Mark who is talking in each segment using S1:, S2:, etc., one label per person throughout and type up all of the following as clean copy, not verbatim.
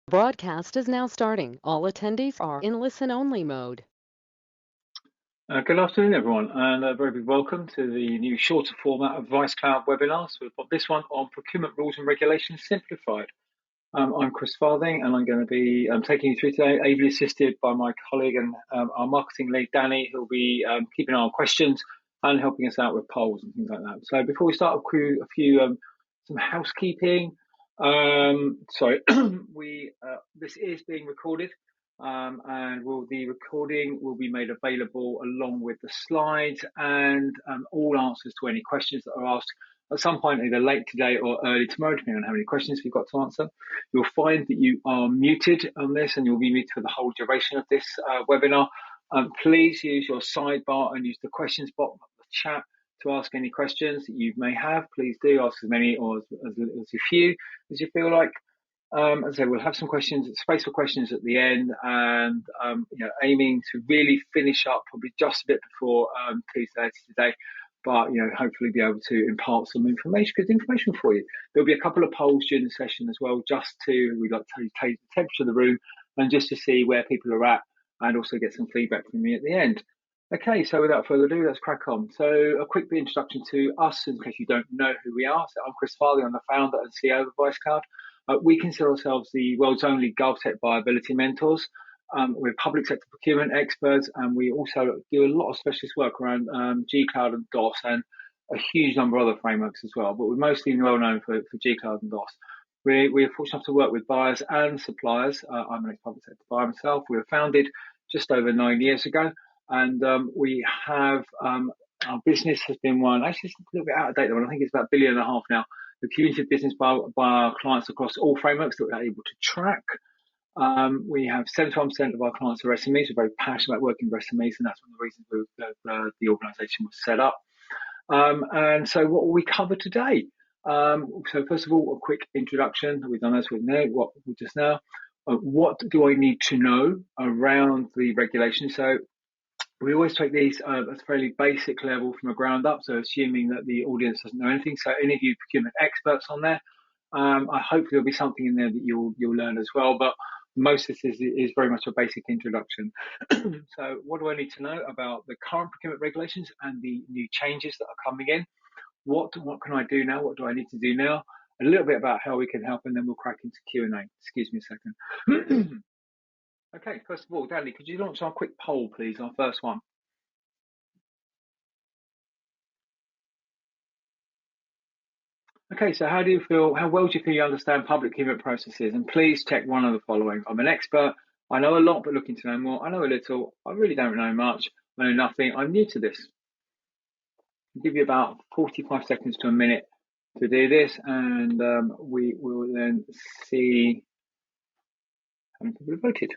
S1: Broadcast is now starting. All attendees are in listen-only mode.
S2: Good afternoon, everyone, and a very big welcome to the new shorter format of Vice Cloud webinars. We've got this one on procurement rules and regulations simplified. I'm Chris Farthing, and I'm going to be taking you through today, ably assisted by my colleague and our marketing lead, Danny, who'll be keeping an eye on questions and helping us out with polls and things like that. So before we start, a few some housekeeping. This is being recorded. And the recording will be made available along with the slides and all answers to any questions that are asked at some point, either late today or early tomorrow, depending on how many questions we've got to answer. You'll find that you are muted on this, and you'll be muted for the whole duration of this webinar. Please use your sidebar and use the questions box of the chat to ask any questions that you may have. Please do ask as many or as few as you feel like. As I say, we'll have some questions, space for questions at the end, and aiming to really finish up probably just a bit before 2:30 today. But hopefully be able to impart some good information for you. There'll be a couple of polls during the session as well, we'd like to take the temperature of the room and just to see where people are at, and also get some feedback from me at the end. Okay, so without further ado, let's crack on. So a quick introduction to us, in case you don't know who we are. So I'm Chris Farthing, I'm the founder and CEO of Vice Cloud. We consider ourselves the world's only GovTech viability mentors. We're public sector procurement experts, and we also do a lot of specialist work around G-Cloud and DOS, and a huge number of other frameworks as well. But we're mostly well known for G-Cloud and DOS. We're fortunate enough to work with buyers and suppliers. I'm an ex-public sector buyer myself. We were founded just over 9 years ago, and we have our business has been one. Actually, it's a little bit out of date. I think it's about $1.5 billion now. The cumulative business by our clients across all frameworks that we're able to track. We have 71% of our clients are SMEs. We're very passionate about working with SMEs, and that's one of the reasons the organisation was set up. And so what will we cover today? So first of all, a quick introduction. We've done this with just now. What do I need to know around the regulation? So we always take these at a fairly basic level from a ground up, so assuming that the audience doesn't know anything. So any of you procurement experts on there, I hope there'll be something in there that you'll learn as well. But most of this is very much a basic introduction. So what do I need to know about the current procurement regulations and the new changes that are coming in? What can I do now? What do I need to do now? A little bit about how we can help, and then we'll crack into Q&A. Excuse me a second. Okay, first of all, Danny, could you launch our quick poll, please, our first one? Okay, so how well do you feel you understand public procurement processes? And please check one of the following. I'm an expert. I know a lot, but looking to know more. I know a little. I really don't know much. I know nothing. I'm new to this. I'll give you about 45 seconds to a minute to do this, and we will then see how many people have voted.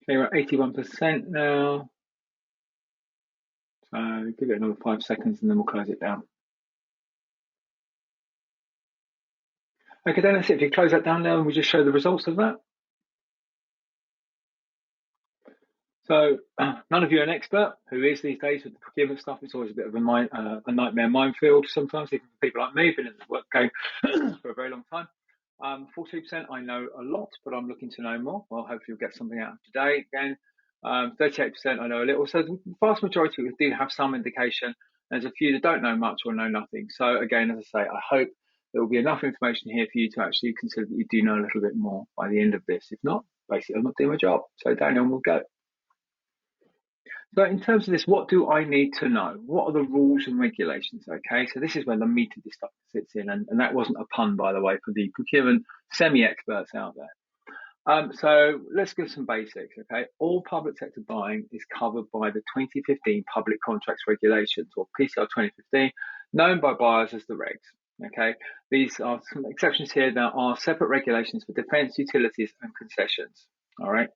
S2: Okay, we're at 81% now. So give it another 5 seconds and then we'll close it down. Okay, then that's it. If you close that down now, and we just show the results of that. So none of you are an expert. Who is these days with the procurement stuff? It's always a bit of a nightmare minefield sometimes, even for people like me, been in this work game for a very long time. 42%, I know a lot, but I'm looking to know more. Well, hopefully you'll get something out of today. Again, 38%, I know a little. So the vast majority of us do have some indication. There's a few that don't know much or know nothing. So again, as I say, I hope there will be enough information here for you to actually consider that you do know a little bit more by the end of this. If not, basically, I'm not doing my job. So Daniel, we'll go. So in terms of this, what do I need to know? What are the rules and regulations? Okay, so this is where the meat of this stuff sits in, and that wasn't a pun, by the way, for the procurement semi-experts out there. So let's give some basics, okay? All public sector buying is covered by the 2015 Public Contracts Regulations, or PCR 2015, known by buyers as the regs, okay? These are some exceptions here. There are separate regulations for defence, utilities and concessions, all right?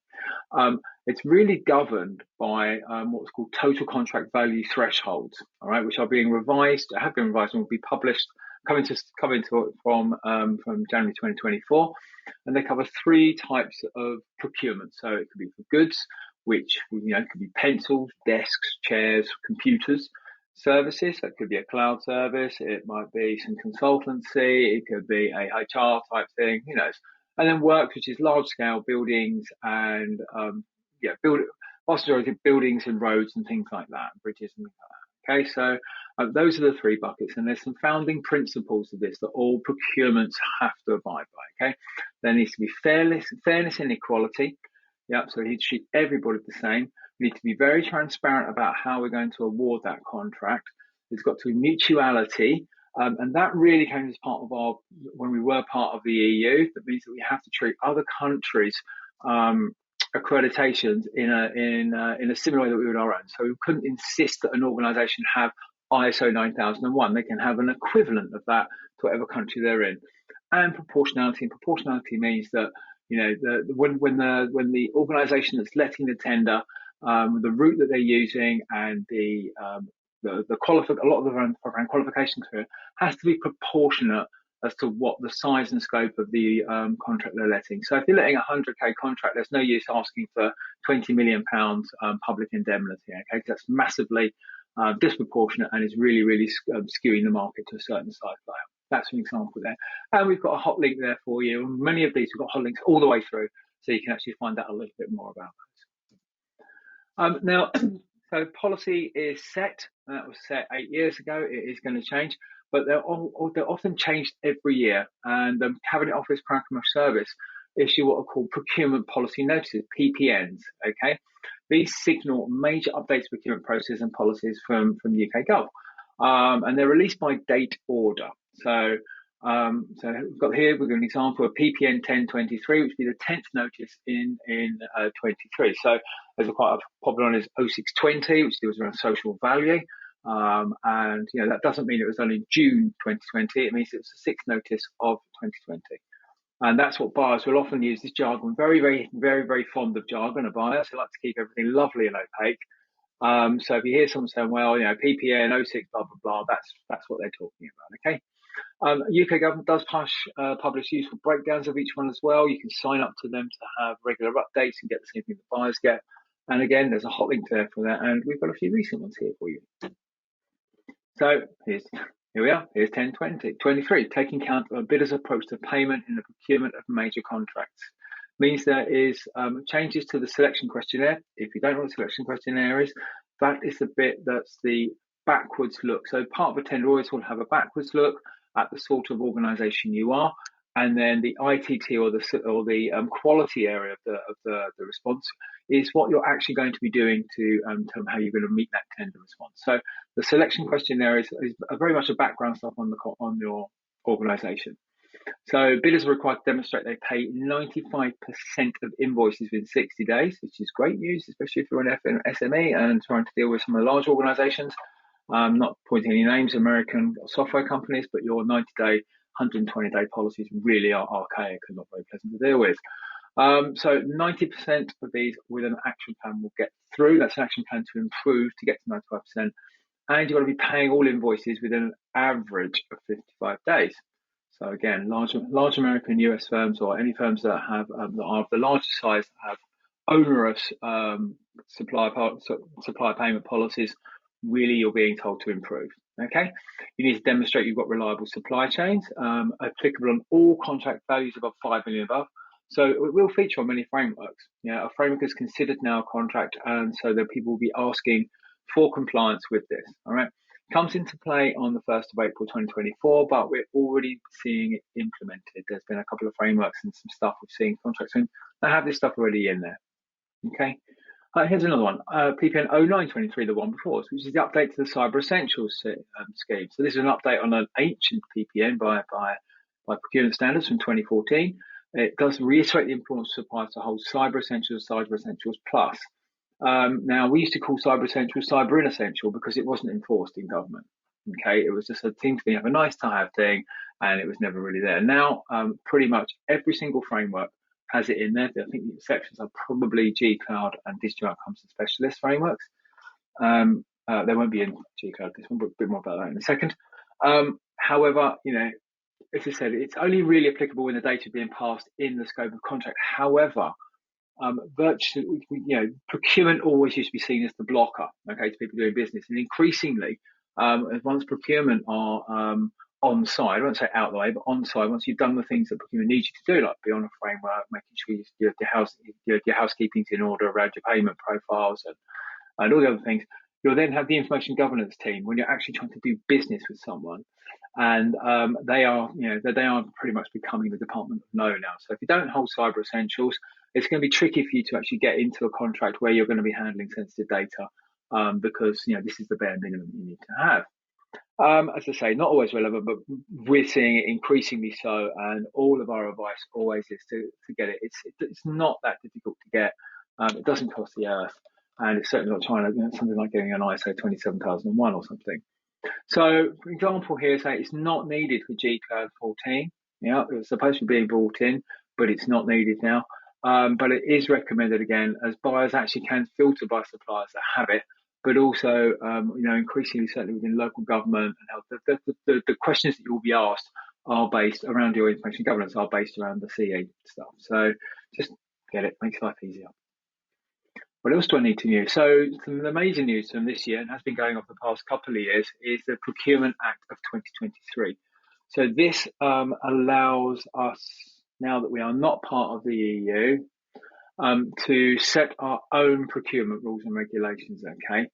S2: It's really governed by what's called total contract value thresholds, all right, which are being revised, have been revised and will be published from January 2024, and they cover three types of procurement. So it could be for goods, which could be pencils, desks, chairs, computers. Services, that could be a cloud service, it might be some consultancy, it could be a HR type thing, and then work, which is large scale buildings and vast majority of buildings and roads and things like that, bridges and things like that. Okay, so those are the three buckets, and there's some founding principles of this that all procurements have to abide by. Okay, there needs to be fairness and equality. Yep, so he'd treat everybody the same. We need to be very transparent about how we're going to award that contract. There's got to be mutuality, and that really came as part of when we were part of the EU. That means that we have to treat other countries' accreditations in a similar way that we would our own. So we couldn't insist that an organisation have ISO 9001. They can have an equivalent of that to whatever country they're in. And proportionality. And proportionality means that when the organisation that's letting the tender, the route that they're using, and a lot of the program qualifications here has to be proportionate as to what the size and scope of the contract they're letting. So if you're letting a 100k contract, there's no use asking for 20 million pounds public indemnity. Okay, that's massively disproportionate and is really skewing the market to a certain size player. That's an example there. And we've got a hot link there for you. Many of these, we've got hot links all the way through, so you can actually find out a little bit more about those. Now, so policy is set. That was set 8 years ago. It is going to change, but they're often changed every year. And the Cabinet Office Power Commercial Service issue what are called procurement policy notices, PPNs. Okay, these signal major updates to procurement processes and policies from the UK Gov, and they're released by date order. So we've got here, we've got an example of PPN 1023, which would be the 10th notice in 23. So there's quite a popular one is 0620, which deals around social value. And that doesn't mean it was done in June 2020. It means it was the 6th notice of 2020. And that's what buyers will often use, this jargon. Very fond of jargon, a buyer. So they like to keep everything lovely and opaque. So if you hear someone saying, well, PPN 06, blah, blah, blah, that's what they're talking about. Okay. UK government does publish useful breakdowns of each one as well. You can sign up to them to have regular updates and get the same thing the buyers get. And again, there's a hot link there for that. And we've got a few recent ones here for you. So here we are. Here's 1023, taking account of a bidder's approach to payment in the procurement of major contracts. Means there is changes to the selection questionnaire. If you don't know what the selection questionnaire is, that is the bit that's the backwards look. So part of a tender always will have a backwards look at the sort of organisation you are, and then the ITT or the quality area of the response is what you're actually going to be doing to tell how you're going to meet that tender response. So the selection questionnaire is very much a background stuff on your organisation. So bidders are required to demonstrate they pay 95% of invoices within 60 days, which is great news, especially if you're an SME and trying to deal with some of the large organisations. Not pointing any names, American software companies, but your 90-day, 120-day policies really are archaic and not very pleasant to deal with. So 90% of these with an action plan will get through. That's an action plan to improve to get to 95%. And you've got to be paying all invoices within an average of 55 days. So again, large American US firms or any firms that have that are of the larger size that have onerous supply payment policies, really you're being told to improve. Okay, you need to demonstrate you've got reliable supply chains, applicable on all contract values above 5 million above. So it will feature on many frameworks. A framework is considered now a contract, and so that people will be asking for compliance with this. All right, comes into play on the 1st of April 2024, but we're already seeing it implemented. There's been a couple of frameworks and some stuff we've seen contracts in that have this stuff already in there. Okay. Here's another one, PPN 0923, the one before, which is the update to the Cyber Essentials scheme. So this is an update on an ancient PPN by procurement standards from 2014. It does reiterate the importance of suppliers to hold Cyber Essentials Plus. Now, we used to call Cyber Essentials Cyber Inessential because it wasn't enforced in government. Okay, it was just a thing to have a nice to have thing, and it was never really there. Now, pretty much every single framework has it in there. I think the exceptions are probably G Cloud and Digital Outcomes and Specialist frameworks. They won't be in G Cloud this one, but a bit more about that in a second. However, as I said, it's only really applicable when the data is being passed in the scope of contract. However, virtually, procurement always used to be seen as the blocker, okay, to people doing business, and increasingly, once procurement are on side, I won't say out the way, but on side, once you've done the things that procurement needs you to do, like be on a framework, making sure your housekeeping's in order around your payment profiles and all the other things, you'll then have the information governance team when you're actually trying to do business with someone. And they are pretty much becoming the department of no now. So if you don't hold cyber essentials, it's going to be tricky for you to actually get into a contract where you're going to be handling sensitive data, because this is the bare minimum you need to have. As I say, not always relevant, but we're seeing it increasingly so, and all of our advice always is to get it. It's not that difficult to get. It doesn't cost the earth, and it's certainly not trying to something like getting an ISO 27001 or something. So, for example, here, say it's not needed for G Cloud 14. Yeah, it was supposed to be brought in, but it's not needed now. But it is recommended again, as buyers actually can filter by suppliers that have it, but also, increasingly, certainly within local government and health, the questions that you will be asked are based around your information governance, are based around the CE stuff. So just get it, makes life easier. What else do I need to know? So the major news from this year, and has been going on for the past couple of years, is the Procurement Act of 2023. So this allows us, now that we are not part of the EU, to set our own procurement rules and regulations, okay?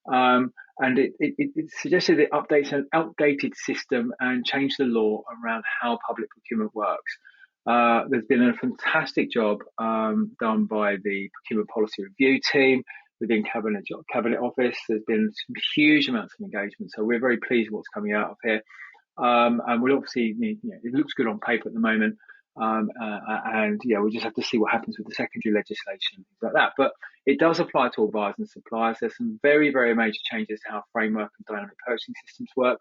S2: And it suggested it updates an outdated system and change the law around how public procurement works. There's been a fantastic job done by the Procurement Policy Review team within Cabinet Office. There's been some huge amounts of engagement, so we're very pleased with what's coming out of here. And we'll obviously, it looks good on paper at the moment. And we just have to see what happens with the secondary legislation, things like that. But it does apply to all buyers and suppliers. There's some very, very major changes to how framework and dynamic purchasing systems work.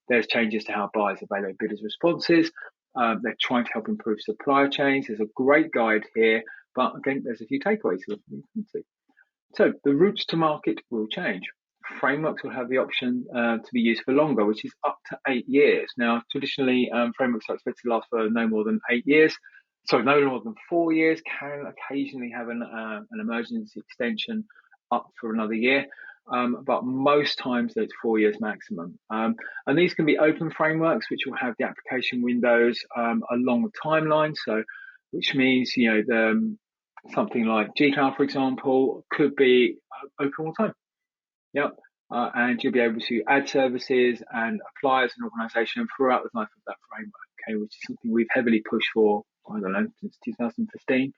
S2: There's changes to how buyers evaluate bidders' responses. They're trying to help improve supply chains. There's a great guide here, but again, there's a few takeaways. So the routes to market will change. Frameworks will have the option to be used for longer, which is up to 8 years. Now, traditionally, frameworks are expected to last for no more than 8 years. So no more than 4 years, can occasionally have an emergency extension up for another year. But most times it's 4 years maximum. And these can be open frameworks, which will have the application windows along the timeline. So, which means, something like G-Cloud, for example, could be open all the time. Yep. And you'll be able to add services and apply as an organisation throughout the life of that framework, okay, which is something we've heavily pushed for, I don't know, since 2015.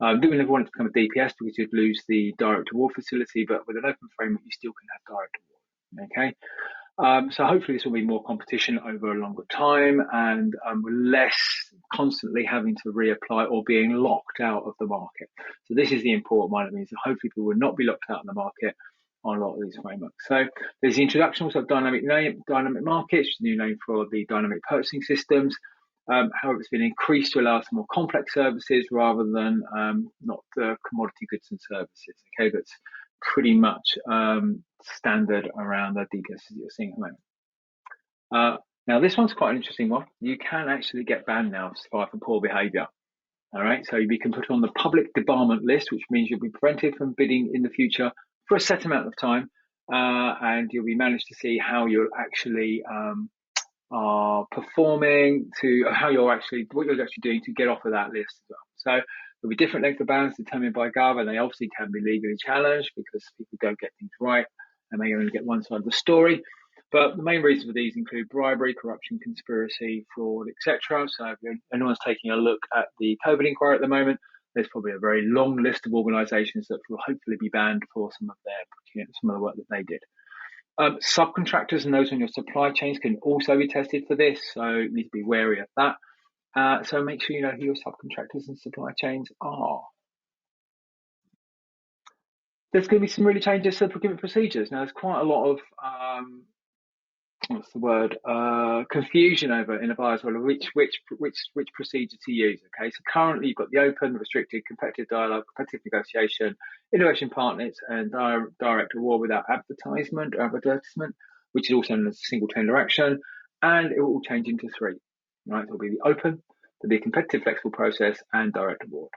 S2: We never wanted to become a DPS because you'd lose the direct award facility, but with an open framework, you still can have direct award, okay? So hopefully this will be more competition over a longer time and less constantly having to reapply or being locked out of the market. So this is the important one. It means that hopefully people will not be locked out in the market on a lot of these frameworks. So there's the introduction of dynamic markets, new name for the dynamic purchasing systems. However, it's been increased to allow some more complex services rather than not the commodity goods and services. Okay, that's pretty much standard around the DPS that you're seeing at the moment. Now, this one's quite an interesting one. You can actually get banned now for poor behaviour. All right, so you can put on the public debarment list, which means you'll be prevented from bidding in the future for a set amount of time, and you'll be managed to see how you're actually are performing, to how you're actually, what you're actually doing to get off of that list as well. So there'll be different length of bans determined by Gov, and they obviously can be legally challenged because people don't get things right and they only get one side of the story. But the main reasons for these include bribery, corruption, conspiracy, fraud, etc. So if anyone's taking a look at the COVID inquiry at the moment, there's probably a very long list of organisations that will hopefully be banned for some of the work that they did. Subcontractors and those on your supply chains can also be tested for this, so you need to be wary of that. So make sure you know who your subcontractors and supply chains are. There's going to be some really changes to the procurement procedures. Now, there's quite a lot of confusion over in a buyer's world of which procedure to use. Okay, so currently you've got the open, restricted, competitive dialogue, competitive negotiation, innovation partners, and direct award without advertisement, which is also known as single tender action. and it will change into three. Right, so it'll be the open, there'll be a competitive flexible process, and direct award.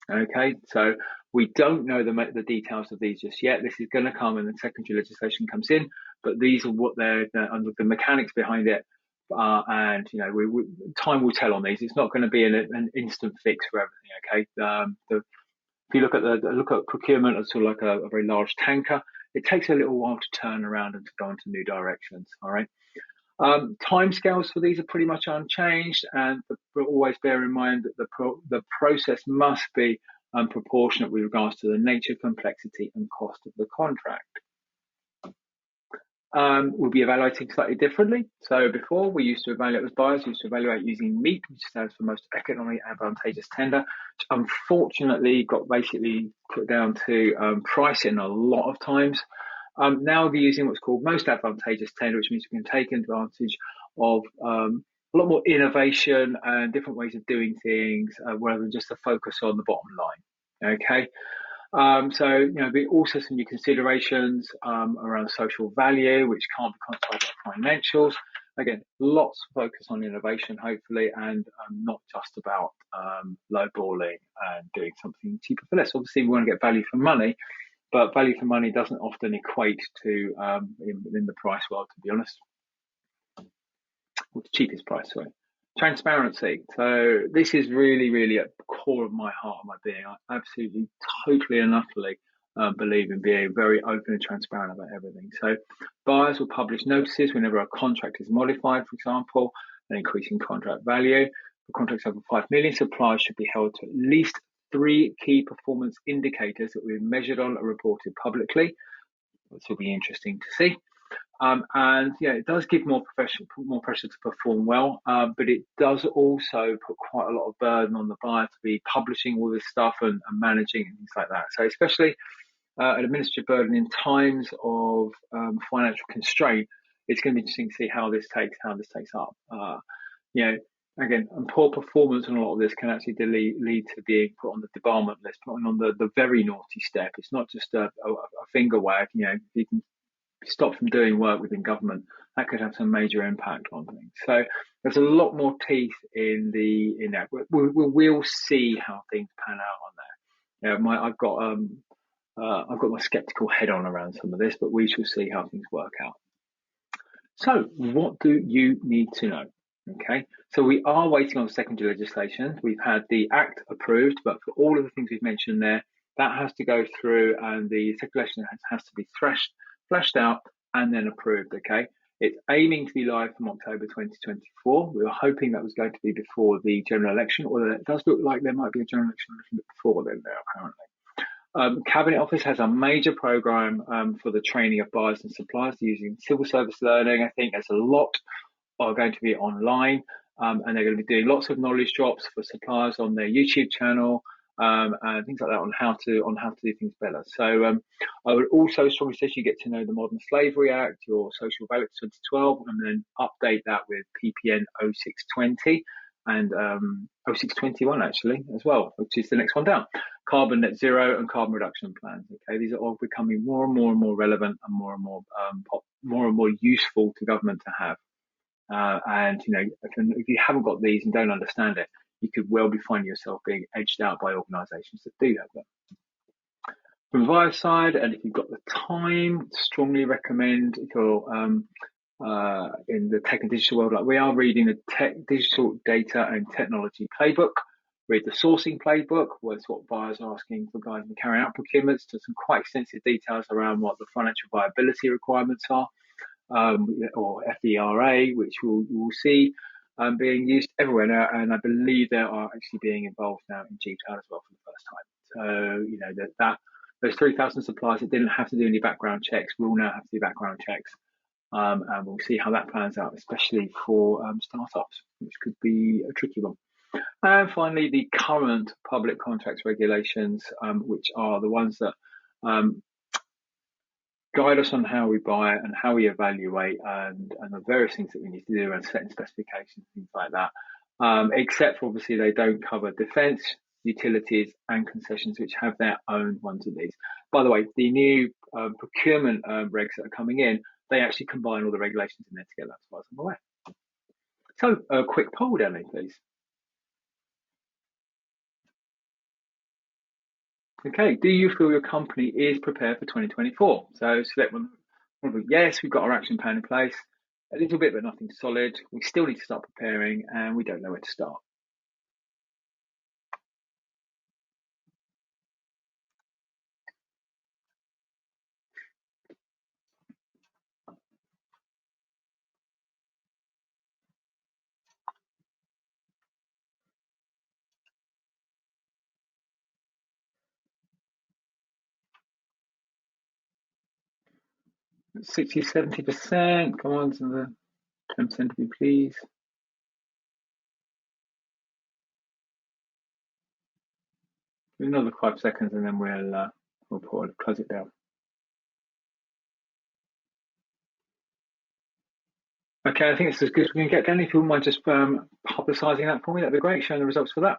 S2: Okay, so we don't know the details of these just yet. This is going to come when the secondary legislation comes in, but these are what they're under the mechanics behind it. And time will tell on these. It's not going to be an instant fix for everything. Okay, if you look at procurement as sort of like a very large tanker, it takes a little while to turn around and to go into new directions. All right. Timescales for these are pretty much unchanged, and but always bear in mind that the process must be proportionate with regards to the nature, complexity, and cost of the contract. We'll be evaluating slightly differently. So before, we used to evaluate as buyers, used to evaluate using MEAT, which stands for most economically advantageous tender, which unfortunately got basically put down to pricing a lot of times. Now we're using what's called most advantageous tender, which means we can take advantage of a lot more innovation and different ways of doing things, rather than just the focus on the bottom line. Okay. Be also some new considerations around social value, which can't be quantified by financials. Again, lots of focus on innovation, hopefully, and not just about lowballing and doing something cheaper for less. Obviously, we want to get value for money, but value for money doesn't often equate to in the price world, to be honest. Or the cheapest price, sorry. Transparency. So this is really, really at the core of my heart and my being. I absolutely, totally and utterly believe in being very open and transparent about everything. So buyers will publish notices whenever a contract is modified, for example, an increasing contract value. For contracts over 5 million, suppliers should be held to at least 3 key performance indicators that we've measured on and reported publicly. This will be interesting to see. And it does give more pressure to perform well, but it does also put quite a lot of burden on the buyer to be publishing all this stuff and managing and things like that. So especially an administrative burden in times of financial constraint, it's going to be interesting to see how this takes up. Again, and poor performance on a lot of this can actually lead to being put on the debarment list, put on the very naughty step. It's not just a finger wag. If you can stop from doing work within government, that could have some major impact on things. So there's a lot more teeth in that. We'll see how things pan out on there. I've got my skeptical head on around some of this, but we shall see how things work out. So what do you need to know? Okay, so we are waiting on secondary legislation. We've had the Act approved, but for all of the things we've mentioned there, that has to go through, and the secondary legislation has to be fleshed out and then approved. Okay, it's aiming to be live from October 2024. We were hoping that was going to be before the general election, although it does look like there might be a general election a little bit before then now, apparently. Cabinet Office has a major program for the training of buyers and suppliers using civil service learning. I think there's a lot are going to be online, and they're going to be doing lots of knowledge drops for suppliers on their YouTube channel, and things like that on how to do things better. So I would also strongly suggest you get to know the Modern Slavery Act, your Social Value 2012, and then update that with PPN 0620 and 0621 actually as well, which is the next one down. Carbon net zero and carbon reduction plans. Okay, these are all becoming more and more relevant and more and more useful to government to have. And if you haven't got these and don't understand it, you could well be finding yourself being edged out by organisations that do have them. From the buyer side, and if you've got the time, strongly recommend if you're in the tech and digital world like we are, reading the digital data and technology playbook. Read the sourcing playbook, where it's what buyers are asking for guidance in carrying out procurements, to some quite extensive details around what the financial viability requirements are. Or FDRA, which we'll see being used everywhere now, and I believe they are actually being involved now in GTAL as well for the first time. So those 3,000 suppliers that didn't have to do any background checks will now have to do background checks, and we'll see how that plans out, especially for startups, which could be a tricky one. And finally, the current public contracts regulations, which are the ones that guide us on how we buy and how we evaluate and the various things that we need to do and setting specifications, things like that. Except for obviously they don't cover defence, utilities and concessions, which have their own ones of these. By the way, the new procurement regs that are coming in, they actually combine all the regulations in there together, as far as I'm aware. So a quick poll, Danny, please. Okay, do you feel your company is prepared for 2024? So select one. Yes, we've got our action plan in place. A little bit, but nothing solid. We still need to start preparing, and we don't know where to start. 60, 70%. Come on to the 10% of you, please. Another 5 seconds, and then we'll close it down. Okay, I think it's as good as we can get. Danny, if you wouldn't mind just publicising that for me, that'd be great. Showing the results for that.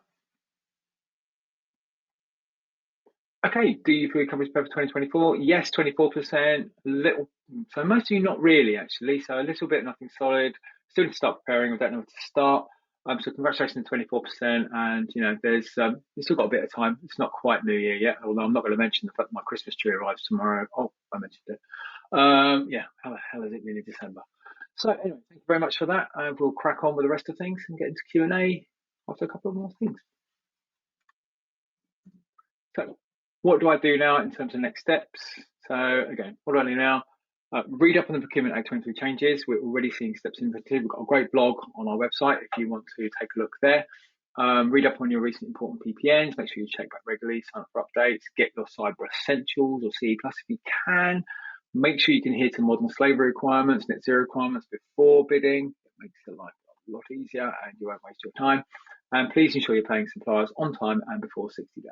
S2: Okay, do you feel your company's prepared for 2024? Yes, 24%. Little, so most of you not really actually. So a little bit, nothing solid. Still need to start preparing. I don't know where to start. So congratulations, 24%. And there's you've still got a bit of time. It's not quite New Year yet. Although I'm not going to mention the fact my Christmas tree arrives tomorrow. Oh, I mentioned it. Yeah, how the hell is it really December? So anyway, thank you very much for that. We'll crack on with the rest of things and get into Q&A after a couple of more things. So what do I do now in terms of next steps? So again, what do I do now? Read up on the Procurement Act 23 changes. We're already seeing steps implemented. We've got a great blog on our website if you want to take a look there. Read up on your recent important PPNs. Make sure you check back regularly, sign up for updates, get your cyber essentials or CE plus if you can. Make sure you can adhere to modern slavery requirements, net zero requirements before bidding. It makes the life a lot easier and you won't waste your time. And please ensure you're paying suppliers on time and before 60 days.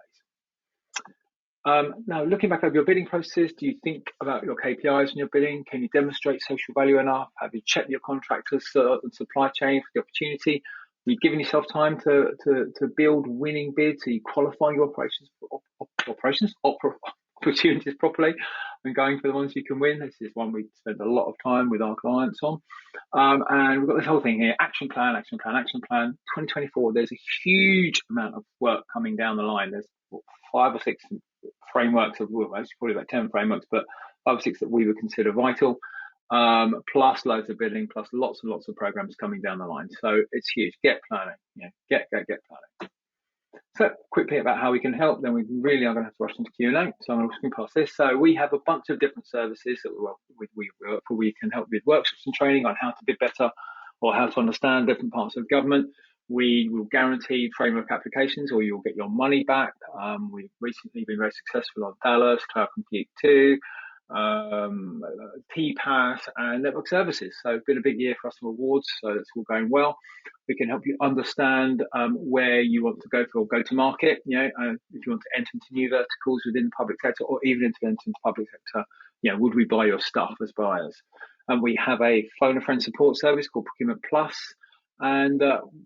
S2: Now, looking back over your bidding process, do you think about your KPIs in your bidding? Can you demonstrate social value enough? Have you checked your contractors and supply chain for the opportunity? Are you giving yourself time to build winning bids? Are you qualifying your opportunities properly and going for the ones you can win? This is one we spend a lot of time with our clients on. And we've got this whole thing here, action plan, action plan, action plan. 2024, there's a huge amount of work coming down the line. There's 5 or 6 frameworks of, well, actually probably about 10 frameworks, but 5 or 6 that we would consider vital, plus loads of bidding, plus lots and lots of programs coming down the line. So it's huge. Get planning. Get planning. So quickly about how we can help, then we really are going to have to rush into Q&A. So I'm looking past this. So we have a bunch of different services that we work for. We can help with workshops and training on how to bid better or how to understand different parts of government. We will guarantee framework applications or you'll get your money back. We've recently been very successful on Dallas, Cloud Compute 2, TPaaS and network services. So it's been a big year for us for awards, so that's all going well. We can help you understand where you want to go for go to market. If you want to enter into new verticals within the public sector or even enter into the public sector, would we buy your stuff as buyers? And we have a phone a friend support service called Procurement Plus. And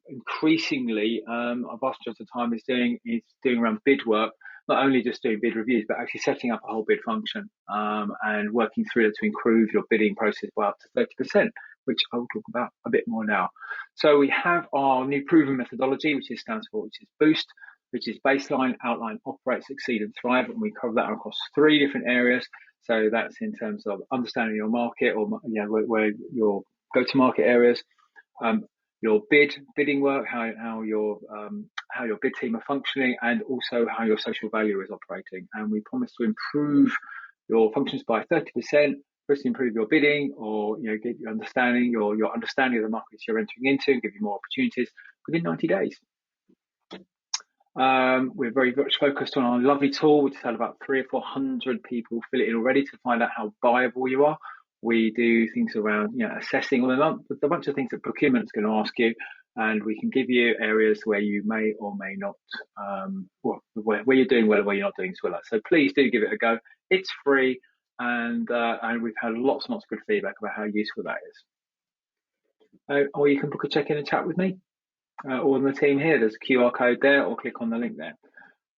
S2: increasingly, our vast majority of the time is doing around bid work, not only just doing bid reviews, but actually setting up a whole bid function and working through it to improve your bidding process by up to 30%, which I will talk about a bit more now. So we have our new proven methodology, which stands for BOOST, which is baseline, outline, operate, succeed, and thrive. And we cover that across 3 different areas. So that's in terms of understanding your market or where your go-to-market areas, your bidding work, how your bid team are functioning, and also how your social value is operating. And we promise to improve your functions by 30%. First, improve your bidding, or get your understanding of the markets you're entering into, and give you more opportunities within 90 days. We're very much focused on our lovely tool, which has had about 300 or 400 people fill it in already to find out how viable you are. We do things around assessing all a bunch of things that procurement is going to ask you, and we can give you areas where you may or may not, where you're doing well or where you're not doing so well. So please do give it a go. It's free, and we've had lots and lots of good feedback about how useful that is. Or you can book a check-in and chat with me or on the team here. There's a QR code there, or click on the link there.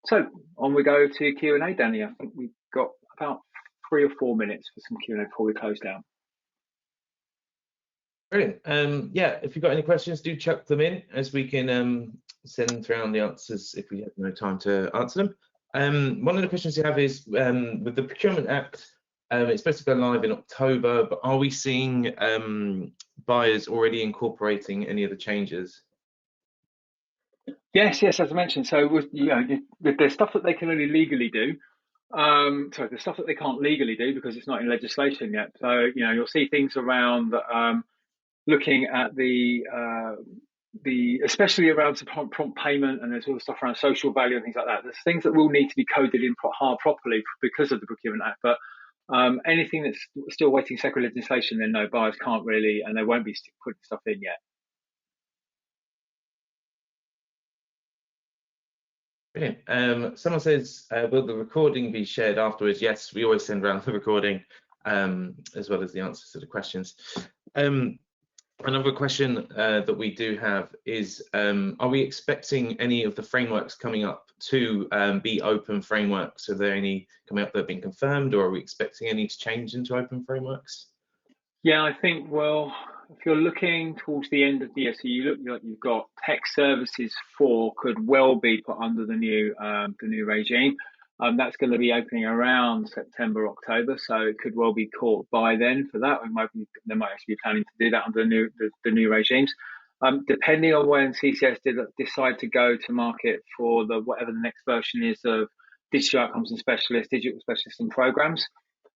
S2: So on we go to Q&A, Danny. I think we've got about 3 or 4 minutes for some Q&A before we close down.
S3: Brilliant. Yeah, if you've got any questions, do chuck them in as we can send around the answers if we have no time to answer them. One of the questions you have is with the Procurement Act, it's supposed to go live in October, but are we seeing buyers already incorporating any of the changes?
S2: Yes, as I mentioned. So, there's stuff that they can only legally do. Sorry, the stuff that they can't legally do because it's not in legislation yet. So, you'll see things around looking at the especially around prompt payment, and there's all the stuff around social value and things like that. There's things that will need to be coded in hard properly because of the Procurement Act, but anything that's still waiting second legislation, then no, buyers can't really, and they won't be putting stuff in yet.
S3: Brilliant. Someone says, will the recording be shared afterwards? Yes, we always send around the recording as well as the answers to the questions. Another question that we do have is, are we expecting any of the frameworks coming up to be open frameworks? Are there any coming up that have been confirmed, or are we expecting any to change into open frameworks?
S2: Yeah, I think, well, if you're looking towards the end of the year, so you look like you've got tech services 4 could well be put under the new regime. That's going to be opening around September, October, so it could well be caught by then for that. They might actually be planning to do that under the new regimes. Depending on when CCS decide to go to market for whatever the next version is of digital outcomes and digital specialists and programs.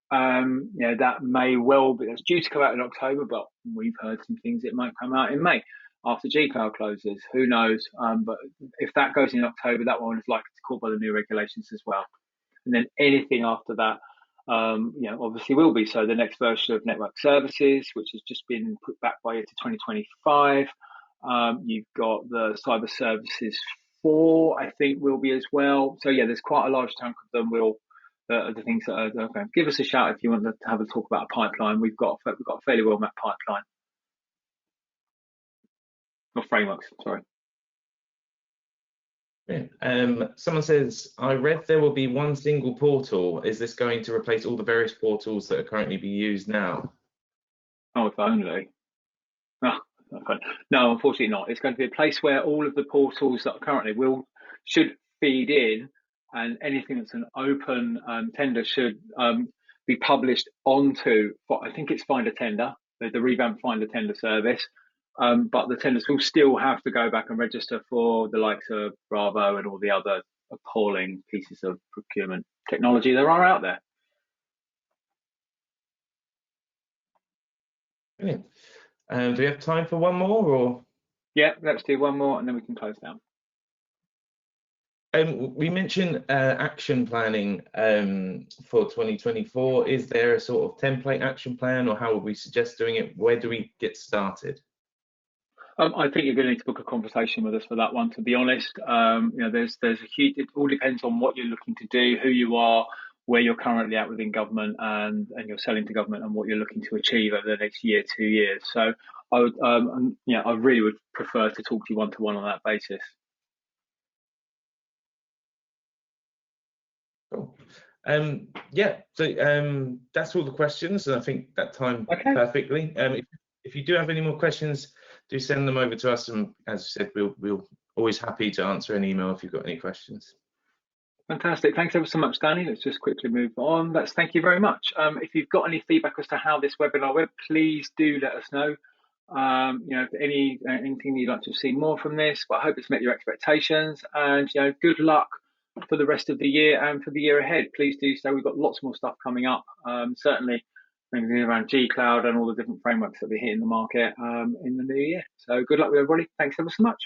S2: That may well be, it's due to come out in October, but we've heard some things it might come out in May after G-Cloud closes. Who knows? But if that goes in October, that one is likely to call by the new regulations as well. And then anything after that, obviously will be. So the next version of network services, which has just been put back by year to 2025. You've got the cyber services 4, I think, will be as well. So yeah, there's quite a large chunk of them the things that are okay. Give us a shout if you want to have a talk about a pipeline. We've got a fairly well mapped pipeline. Or frameworks, sorry.
S3: Someone says, I read there will be one single portal. Is this going to replace all the various portals that are currently being used now?
S2: Oh, if only. No, unfortunately not. It's going to be a place where all of the portals that are currently should feed in, and anything that's an open tender should be published onto, I think it's Find a Tender, the revamped Find a Tender service. But the tenders will still have to go back and register for the likes of Bravo and all the other appalling pieces of procurement technology there are out there.
S3: Brilliant. Do we have time for one more, or?
S2: Yeah, let's do one more and then we can close down.
S3: We mentioned action planning for 2024. Is there a sort of template action plan, or how would we suggest doing it? Where do we get started?
S2: I think you're going to need to book a conversation with us for that one, to be honest. There's a huge, it all depends on what you're looking to do, who you are, where you're currently at within government, and you're selling to government, and what you're looking to achieve over the next year, 2 years. So I would, I really would prefer to talk to you one-to-one on that basis.
S3: Cool. Yeah, so that's all the questions, and I think that timed perfectly. If you do have any more questions, do send them over to us, and as I said, we'll always happy to answer an email if you've got any questions.
S2: Fantastic. Thanks ever so much, Danny. Let's just quickly move on. Thank you very much. If you've got any feedback as to how this webinar went, please do let us know. If anything you'd like to see more from this, but I hope it's met your expectations, and good luck for the rest of the year and for the year ahead. Please do so. We've got lots more stuff coming up. Certainly things around G-Cloud and all the different frameworks that we're hitting the market in the new year. So good luck with everybody. Thanks ever so much.